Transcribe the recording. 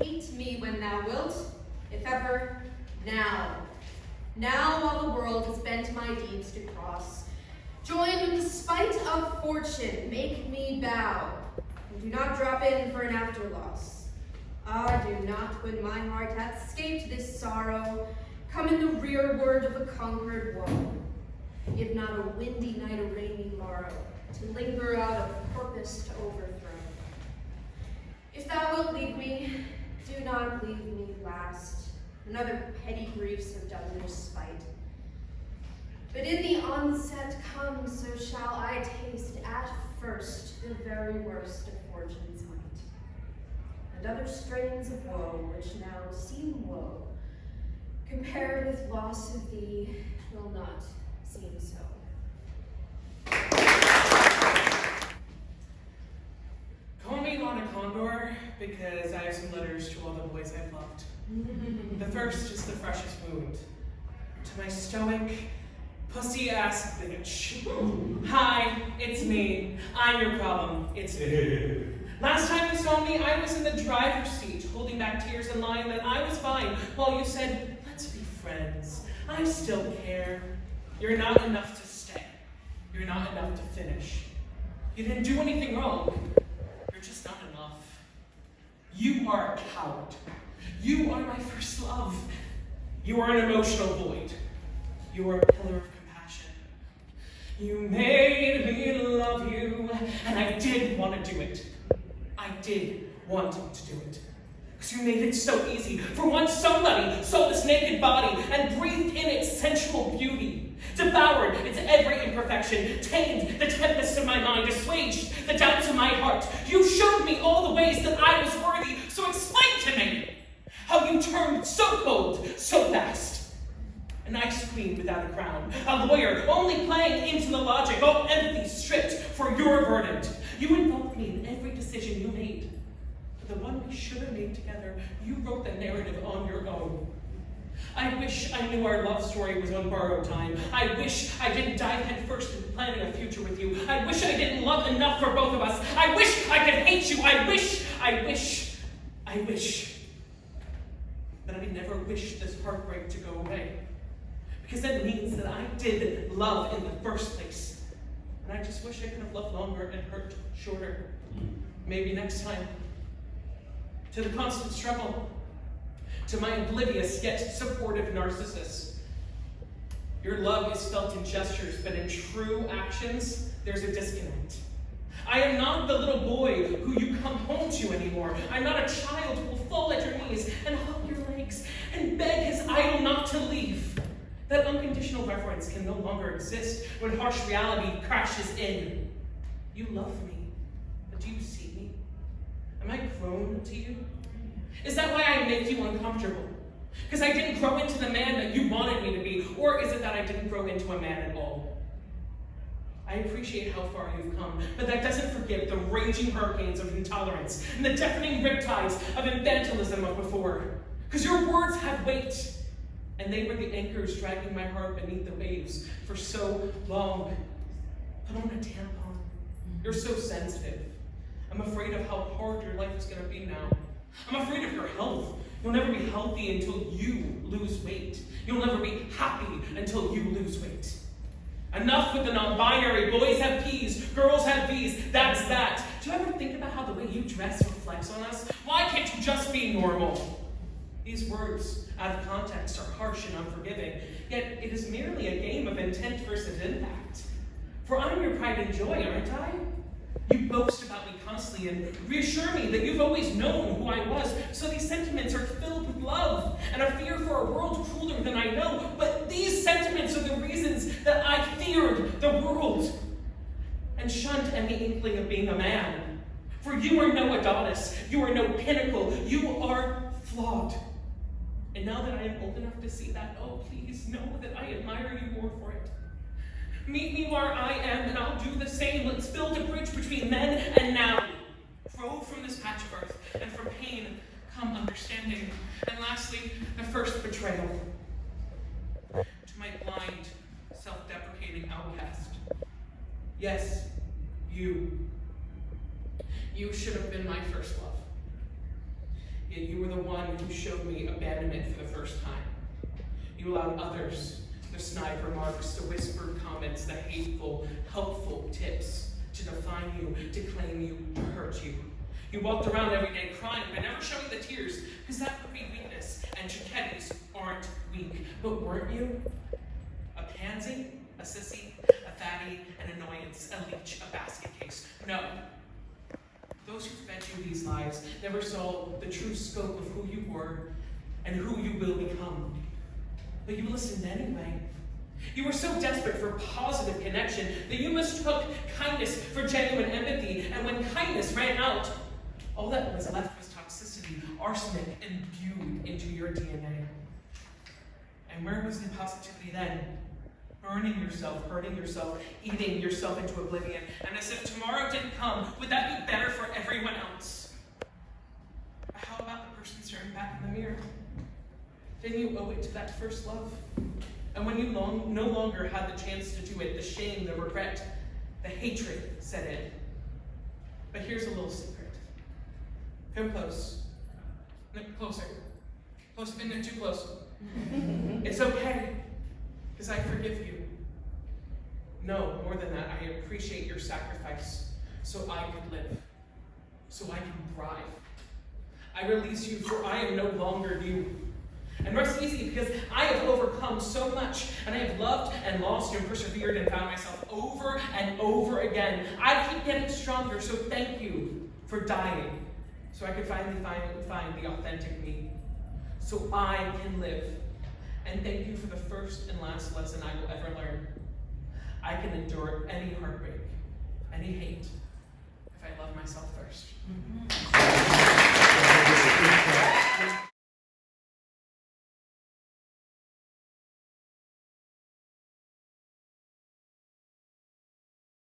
hate me when thou wilt, if ever, now. Now while the world has bent my deeds to cross, join with the spite of fortune, make me bow, and do not drop in for an after loss. Ah, do not, when my heart hath escaped this sorrow, come in the rearward of a conquered woe. Give not a windy night a rainy morrow, to linger out a purpose to overthrow. If thou wilt leave me, do not leave me last. Another petty griefs have done their spite. But in the onset come, so shall I taste at first the very worst of fortune's might. And other strains of woe, which now seem woe, compared with loss of thee, will not seem so. Call me Lana Condor, because I have some letters to all the boys I've loved. The first is the freshest wound. To my stoic, pussy-ass bitch. Hi, it's me. I'm your problem. It's me. Last time you saw me, I was in the driver's seat, holding back tears and lying that I was fine, while you said, let's be friends. I still care. You're not enough to stay. You're not enough to finish. You didn't do anything wrong. You're just not enough. You are a coward. You are my first love. You are an emotional void. You are a pillar of compassion. You made me love you, and I did want to do it. I did want to do it. Because you made it so easy for once somebody saw this naked body and breathed in its sensual beauty, devoured its every imperfection, tamed the tempests of my mind, assuaged the doubts of my heart. You showed me all the ways that I was worthy, so explain to me how you turned so cold, so fast. An ice queen without a crown, a lawyer only playing into the logic, all empathy stripped for your verdict. You involved me in every decision you made. But the one we should have made together, you wrote the narrative on your own. I wish I knew our love story was on borrowed time. I wish I didn't dive head first into planning a future with you. I wish I didn't love enough for both of us. I wish I could hate you. I wish. But I never wish this heartbreak to go away. Because that means that I did love in the first place. And I just wish I could have loved longer and hurt shorter. Maybe next time. To the constant struggle. To my oblivious yet supportive narcissist. Your love is felt in gestures, but in true actions, there's a disconnect. I am not the little boy who you come home to anymore. I'm not a child who will fall at your knees and hug your legs and beg his idol not to leave. That unconditional reverence can no longer exist when harsh reality crashes in. You love me, but do you see me? Am I grown to you? Is that why I make you uncomfortable? Because I didn't grow into the man that you wanted me to be? Or is it that I didn't grow into a man at all? I appreciate how far you've come, but that doesn't forgive the raging hurricanes of intolerance and the deafening riptides of infantilism of before. Because your words had weight, and they were the anchors dragging my heart beneath the waves for so long. Put on a tampon. You're so sensitive. I'm afraid of how hard your life is going to be now. I'm afraid of your health. You'll never be healthy until you lose weight. You'll never be happy until you lose weight. Enough with the non-binary. Boys have P's, girls have V's. That's that. Do you ever think about how the way you dress reflects on us? Why can't you just be normal? These words, out of context, are harsh and unforgiving, yet it is merely a game of intent versus impact. For I'm your pride and joy, aren't I? You boast about me constantly and reassure me that you've always known who I was, so these sentiments are filled with love and a fear for a world crueler than I know. But these sentiments are the reasons that I feared the world and shunned any inkling of being a man. For you are no Adonis, you are no pinnacle, you are flawed. And now that I am old enough to see that, oh please know that I admire you more for it. Meet me where I am, and I'll do the same. Let's build a bridge between then and now. Grow from this patch of earth, and from pain come understanding. And lastly, the first betrayal. To my blind, self-deprecating outcast. Yes, you. You should have been my first love. Yet you were the one who showed me abandonment for the first time. You allowed others, the snide remarks, the whispered comments, the hateful, helpful tips to define you, to claim you, to hurt you. You walked around every day crying, but never showing the tears, because that would be weakness, and Giachettis aren't weak. But weren't you? A pansy, a sissy, a fatty, an annoyance, a leech, a basket case. No. Those who fed you these lies never saw the true scope of who you were and who you will become. But you listened anyway. You were so desperate for positive connection that you mistook kindness for genuine empathy, and when kindness ran out, all that was left was toxicity, arsenic imbued into your DNA. And where was the positivity then? Burning yourself, hurting yourself, eating yourself into oblivion. And as if tomorrow didn't come, would that be better for everyone else? But how about the person staring back in the mirror? Didn't you owe it to that first love? And when you no longer had the chance to do it, the shame, the regret, the hatred set in. But here's a little secret. Come close. No, closer. Close, no, too close. It's okay, because I forgive you. No, more than that, I appreciate your sacrifice so I could live, so I can thrive. I release you, for I am no longer you. And rest easy, because I have overcome so much, and I have loved and lost and persevered and found myself over and over again. I keep getting stronger, so thank you for dying, so I could finally find the authentic me, so I can live. And thank you for the first and last lesson I will ever learn. I can endure any heartbreak, any hate, if I love myself first.